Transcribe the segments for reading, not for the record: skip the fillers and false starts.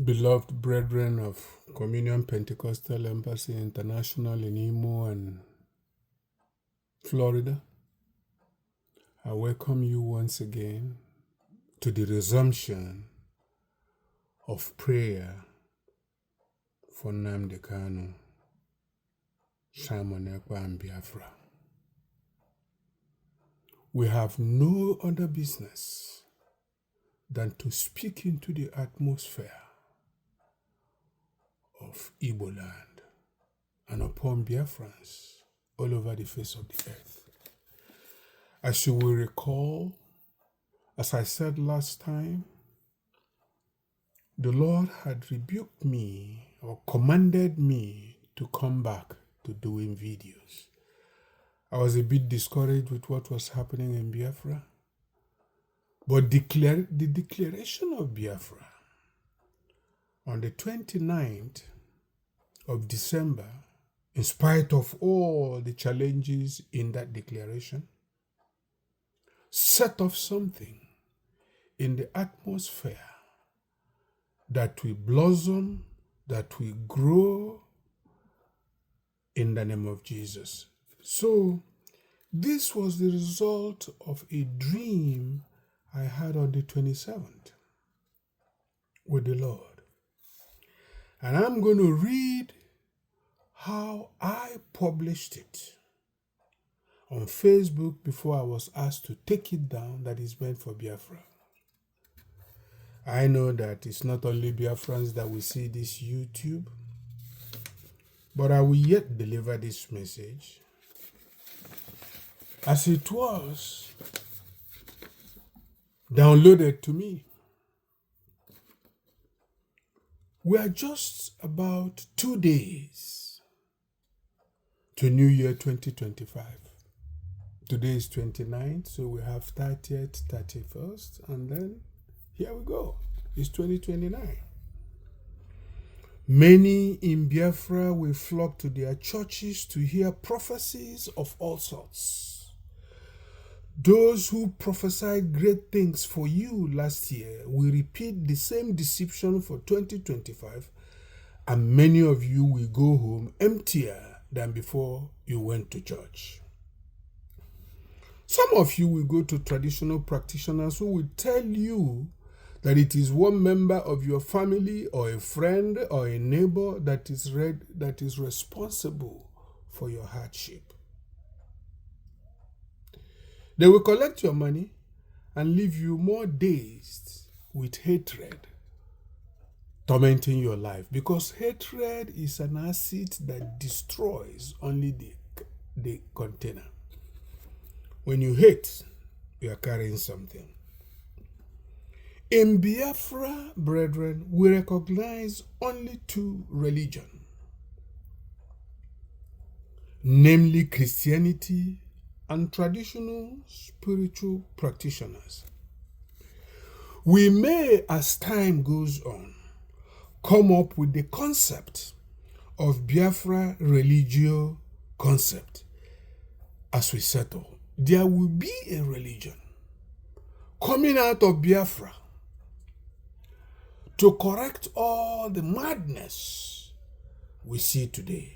Beloved brethren of Communion Pentecostal Embassy International in Imo and Florida, I welcome you once again to the resumption of prayer for Nnamdi Kanu, Simon Ekpa and Biafra. We have no other business than to speak into the atmosphere of Igbo land and upon Biafrans all over the face of the earth. As you will recall, as I said last time, the Lord had rebuked me or commanded me to come back to doing videos. I was a bit discouraged with what was happening in Biafra, but the declaration of Biafra on the 29th of December, in spite of all the challenges in that declaration, set off something in the atmosphere that will blossom, that will grow in the name of Jesus. So, this was the result of a dream I had on the 27th with the Lord. And I'm going to read how I published it on Facebook before I was asked to take it down, that is meant for Biafra. I know that it's not only Biafrans that will see this YouTube, but I will yet deliver this message as it was downloaded to me. We are just about 2 days to New Year 2025. Today is 29th, so we have 30th, 31st, and then here we go. It's 2029. Many in Biafra will flock to their churches to hear prophecies of all sorts. Those who prophesied great things for you last year will repeat the same deception for 2025, and many of you will go home emptier than before you went to church. Some of you will go to traditional practitioners who will tell you that it is one member of your family or a friend or a neighbor that is responsible for your hardship. They will collect your money and leave you more dazed with hatred, tormenting your life, because hatred is an acid that destroys only the container. When you hate, you are carrying something. In Biafra, brethren, we recognize only two religions, namely Christianity and traditional spiritual practitioners. We may, as time goes on, come up with the concept of Biafra religio concept. As we settle, there will be a religion coming out of Biafra to correct all the madness we see today.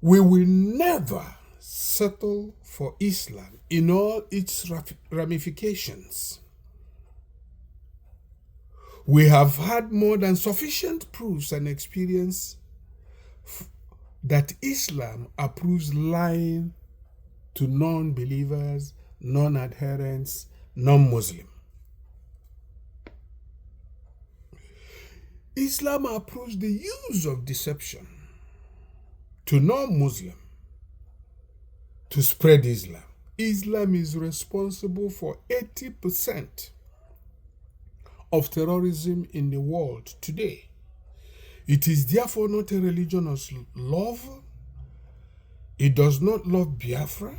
We will never settle for Islam in all its ramifications. We have had more than sufficient proofs and experience that Islam approves lying to non-believers, non-adherents, non-Muslim. Islam approves the use of deception to non-Muslim to spread Islam. Islam is responsible for 80% of terrorism in the world today. It is therefore not a religion of love. It does not love Biafra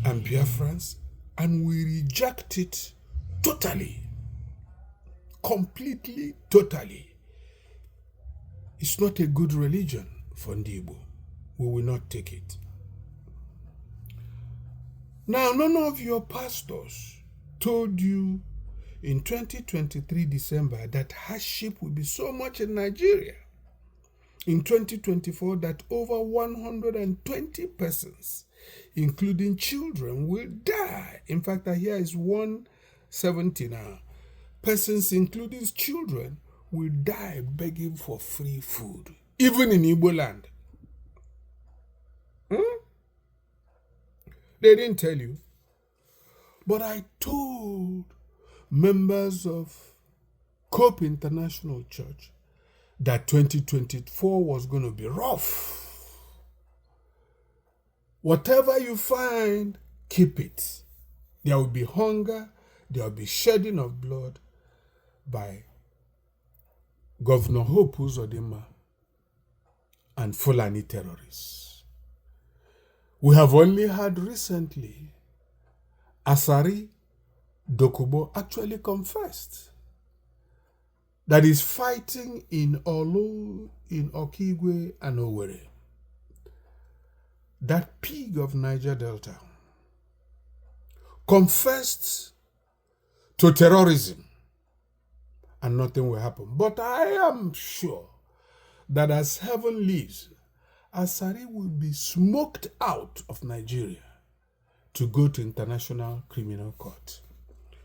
and Biafrans, and we reject it totally, completely, totally. It's not a good religion for Igbo. We will not take it. Now, none of your pastors told you in 2023 December that hardship will be so much in Nigeria in 2024 that over 120 persons, including children, will die. In fact, I hear it's 170 now. Persons, including children, will die begging for free food, even in Igbo land. They didn't tell you. But I told members of Cope International Church that 2024 was going to be rough. Whatever you find, keep it. There will be hunger, there will be shedding of blood by Governor Hope Uzodinma and Fulani terrorists. We have only had recently Asari Dokubo actually confessed that he's fighting in Olu, in Okigwe, and Owerri. That pig of Niger Delta confessed to terrorism and nothing will happen. But I am sure that as heaven lives, Asari will be smoked out of Nigeria to go to International Criminal Court.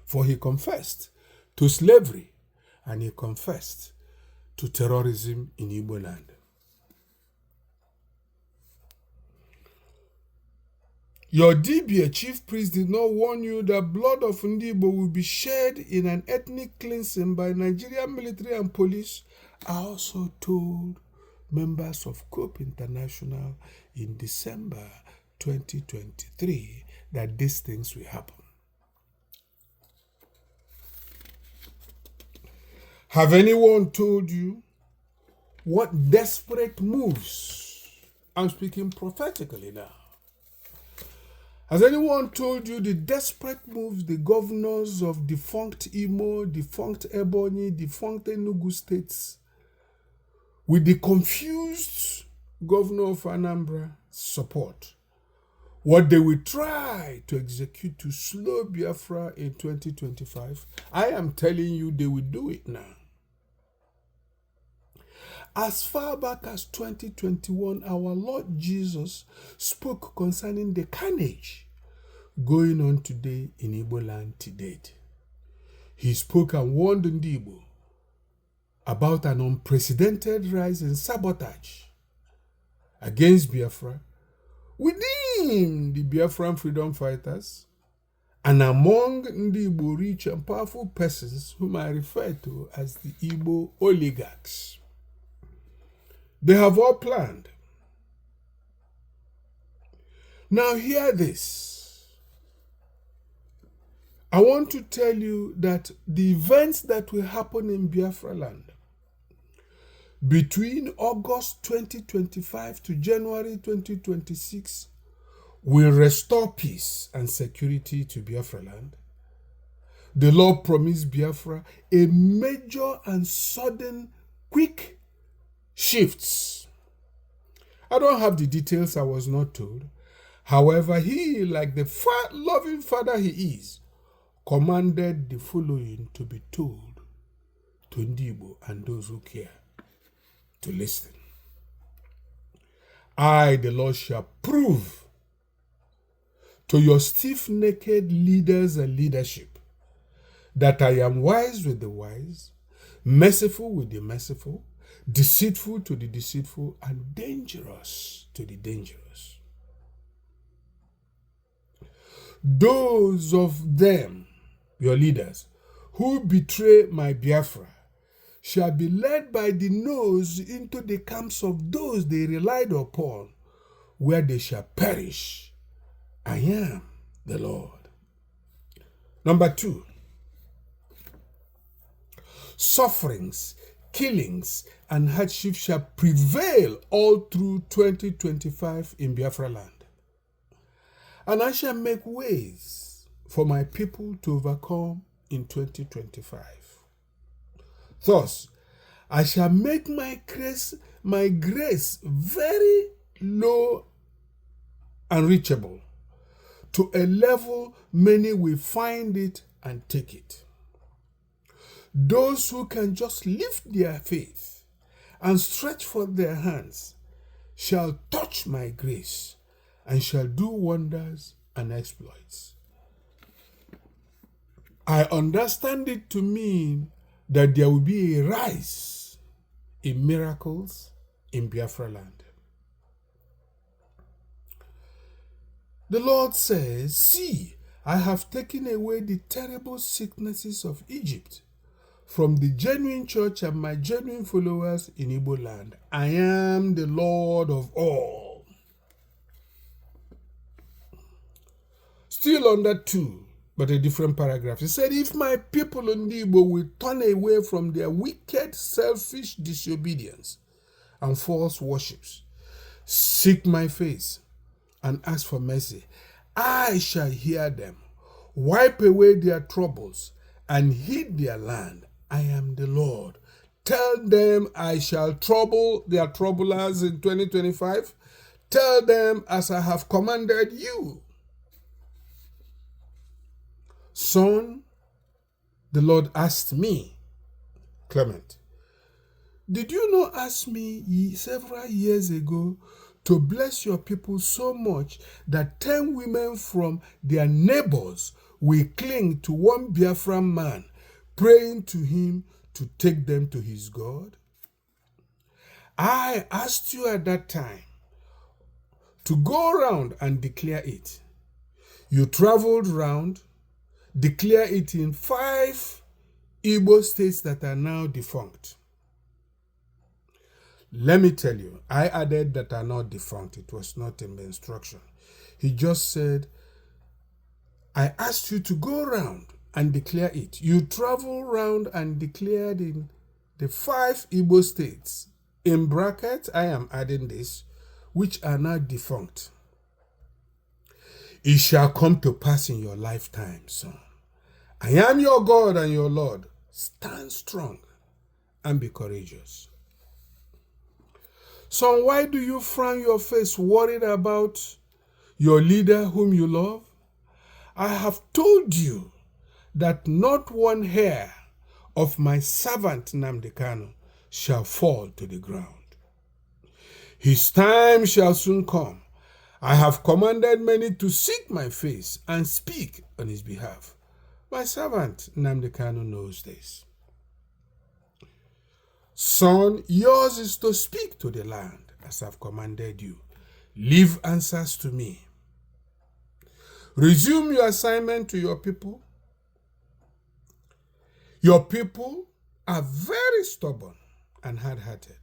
For he confessed to slavery and he confessed to terrorism in Igbo land. Your DBA chief priest did not warn you that blood of Igbo will be shed in an ethnic cleansing by Nigerian military and police. I also told members of Cope International in December 2023 that these things will happen. Have anyone told you what desperate moves? I'm speaking prophetically now. Has anyone told you the desperate moves the governors of defunct Imo, defunct Ebonyi, defunct Enugu states, with the confused governor of Anambra support, what they will try to execute to slow Biafra in 2025? I am telling you, they will do it now. As far back as 2021, our Lord Jesus spoke concerning the carnage going on today in Igbo land to date. He spoke and warned the Igbo about an unprecedented rise in sabotage against Biafra within the Biafran freedom fighters and among the Igbo rich and powerful persons whom I refer to as the Igbo oligarchs. They have all planned. Now hear this. I want to tell you that the events that will happen in Biafra land between August 2025 to January 2026 will restore peace and security to Biafra land. The Lord promised Biafra a major and sudden, quick shifts. I don't have the details, I was not told. However, he, like the loving father he is, commanded the following to be told to Igbo and those who care to listen. I, the Lord, shall prove to your stiff-necked leaders and leadership that I am wise with the wise, merciful with the merciful, deceitful to the deceitful, and dangerous to the dangerous. Those of them, your leaders, who betray my Biafra shall be led by the nose into the camps of those they relied upon, where they shall perish. I am the Lord. Number 2, sufferings, killings, and hardship shall prevail all through 2025 in Biafra land. And I shall make ways for my people to overcome in 2025. Thus, I shall make my grace very low and reachable, to a level many will find it and take it. Those who can just lift their faith and stretch forth their hands shall touch my grace and shall do wonders and exploits. I understand it to mean that there will be a rise in miracles in Biafra land. The Lord says, see, I have taken away the terrible sicknesses of Egypt from the genuine church and my genuine followers in Igbo land. I am the Lord of all. Still on that too, but a different paragraph. He said, if my people in Igbo will turn away from their wicked, selfish disobedience and false worships, seek my face and ask for mercy, I shall hear them, wipe away their troubles, and heal their land. I am the Lord. Tell them I shall trouble their troublers in 2025. Tell them as I have commanded you. Son, the Lord asked me, Clement, did you not ask me several years ago to bless your people so much that 10 women from their neighbors will cling to one Biafran man, praying to him to take them to his God? I asked you at that time to go around and declare it. You traveled round, declare it in 5 Igbo states that are now defunct. Let me tell you, I added that are not defunct. It was not in the instruction. He just said, I asked you to go around and declare it. You travel around and declared in the 5 Igbo states. In brackets, I am adding this, which are now defunct. It shall come to pass in your lifetime, son. I am your God and your Lord. Stand strong and be courageous. Son, why do you frown your face worried about your leader whom you love? I have told you that not one hair of my servant Nnamdi Kanu shall fall to the ground. His time shall soon come. I have commanded many to seek my face and speak on his behalf. My servant Nnamdi Kanu knows this. Son, yours is to speak to the land as I've commanded you. Leave answers to me. Resume your assignment to your people. Your people are very stubborn and hard-hearted.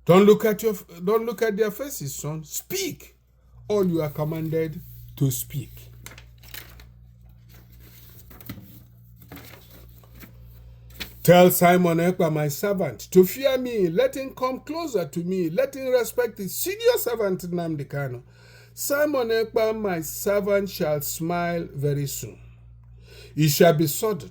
Don't look at their faces, son. Speak all you are commanded to speak. Tell Simon Ekpa, my servant, to fear me. Let him come closer to me. Let him respect his senior servant, Nnamdi Kanu. Simon Ekpa, my servant, shall smile very soon. It shall be sudden.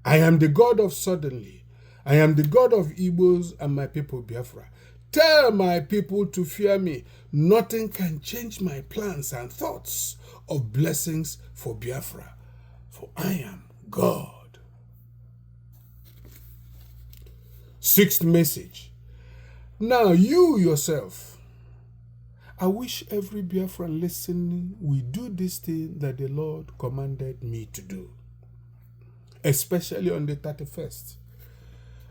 I am the God of suddenly. I am the God of Igbos and my people Biafra. Tell my people to fear me. Nothing can change my plans and thoughts of blessings for Biafra, for I am God. 6th message. Now you yourself, I wish every Biafran listening will do this thing that the Lord commanded me to do, especially on the 31st.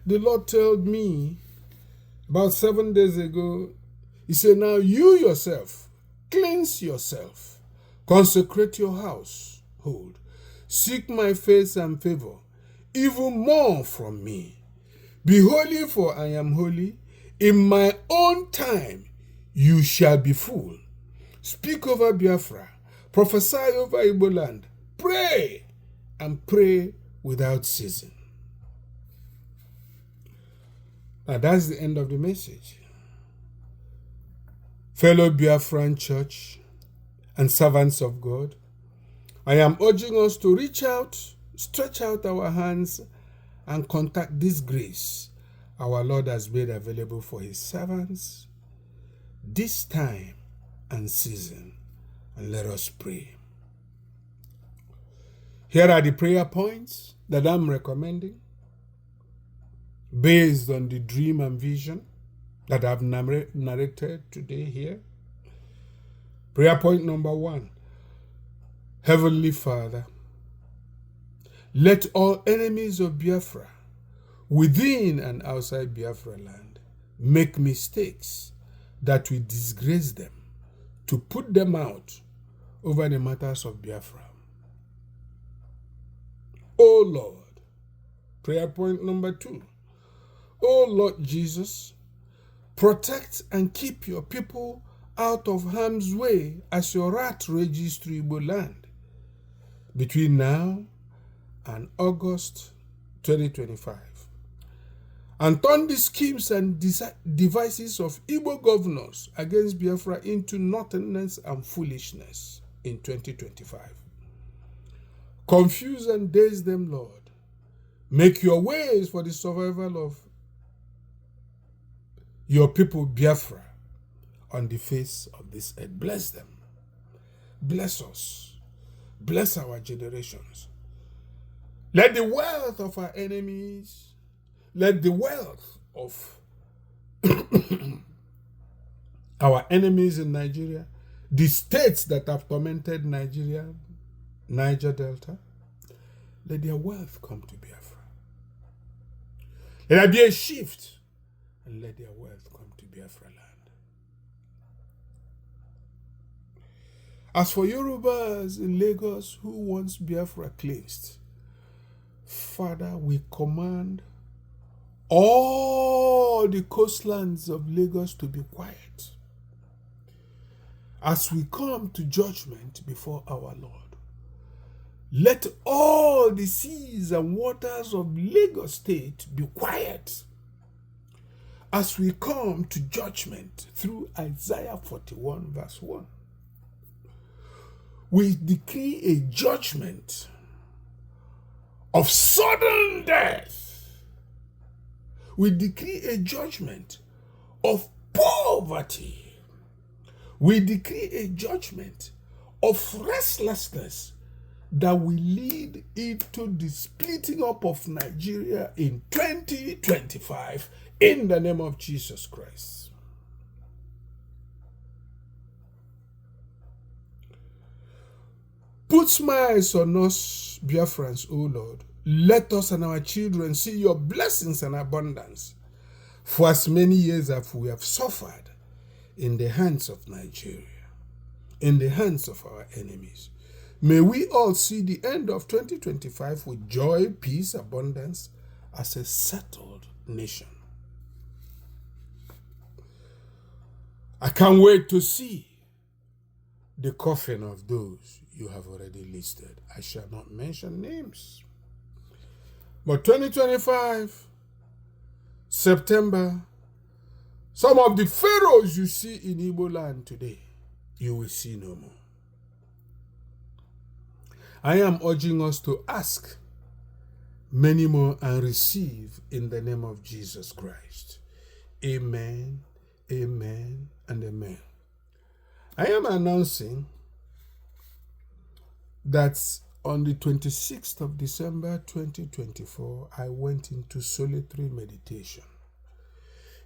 The Lord told me about 7 days ago, he said, now you yourself, cleanse yourself, consecrate your household, seek my face and favor, even more from me. Be holy, for I am holy. In my own time you shall be full. Speak over Biafra. Prophesy over Igbo land. Pray and pray without ceasing. Now that's the end of the message. Fellow Biafran church and servants of God, I am urging us to reach out, stretch out our hands, and contact this grace our Lord has made available for his servants this time and season. And let us pray. Here are the prayer points that I'm recommending. based on the dream and vision that I've narrated today here. Prayer point number 1. Heavenly Father, let all enemies of Biafra, within and outside Biafra land, make mistakes that will disgrace them, to put them out over the matters of Biafra. Oh Lord, prayer point number 2. Oh Lord Jesus, protect and keep your people out of harm's way as your wrath rages through Igbo land between now and August 2025. And turn the schemes and devices of Igbo governors against Biafra into nothingness and foolishness in 2025. Confuse and daze them, Lord. Make your ways for the survival of your people Biafra on the face of this earth. Bless them. Bless us. Bless our generations. Let the wealth of our enemies, let the wealth of our enemies in Nigeria, the states that have tormented Nigeria, Niger Delta, let their wealth come to Biafra. Let there be a shift, and let their wealth come to Biafra land. As for Yorubas in Lagos who wants Biafra cleansed, Father, we command all the coastlands of Lagos to be quiet as we come to judgment before our Lord. Let all the seas and waters of Lagos State be quiet as we come to judgment through Isaiah 41 verse 1. We decree a judgment of sudden death. We decree a judgment of poverty. We decree a judgment of restlessness that will lead into the splitting up of Nigeria in 2025 in the name of Jesus Christ. Put smiles on us, Biafrans, O Lord. Let us and our children see your blessings and abundance for as many years as we have suffered in the hands of Nigeria, in the hands of our enemies. May we all see the end of 2025 with joy, peace, abundance as a settled nation. I can't wait to see the coffin of those you have already listed. I shall not mention names. But 2025, September, some of the pharaohs you see in Igbo land today, you will see no more. I am urging us to ask many more and receive in the name of Jesus Christ. Amen, amen, and amen. I am announcing that on the 26th of December 2024, I went into solitary meditation.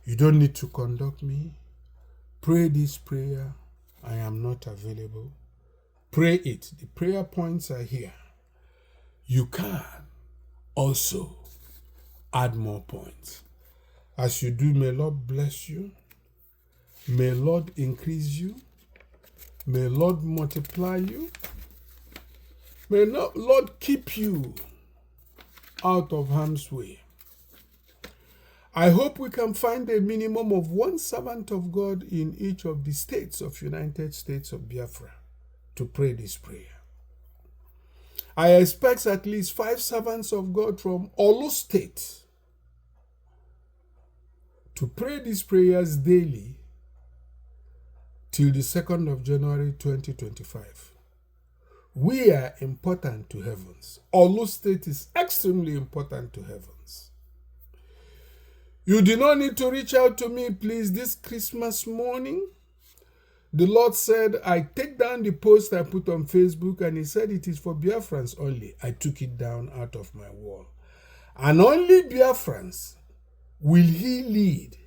You don't need to conduct me. Pray this prayer. I am not available. Pray it. The prayer points are here. You can also add more points. As you do, may Lord bless you. May Lord increase you. May Lord multiply you. May Lord keep you out of harm's way. I hope we can find a minimum of one servant of God in each of the states of United States of Biafra to pray this prayer. I expect at least 5 servants of God from Olu State to pray these prayers daily till the 2nd of January 2025. We are important to heavens. Olu State is extremely important to heavens. You do not need to reach out to me, please, this Christmas morning. The Lord said, I take down the post I put on Facebook, and he said it is for Biafrans only. I took it down out of my wall. And only Biafrans will he lead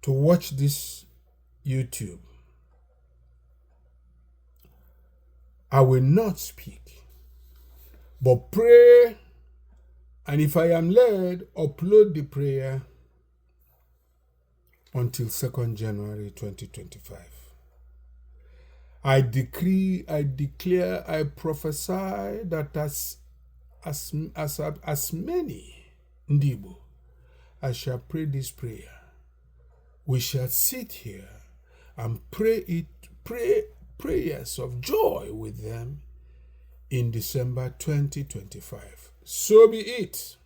to watch this YouTube? I will not speak, but pray, and if I am led, upload the prayer until 2nd January 2025. I decree, I declare, I prophesy that as many Igbo as shall pray this prayer, we shall sit here and pray prayers of joy with them in December 2025. So be it,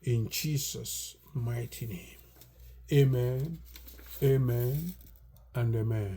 in Jesus' mighty name. Amen, amen, and amen.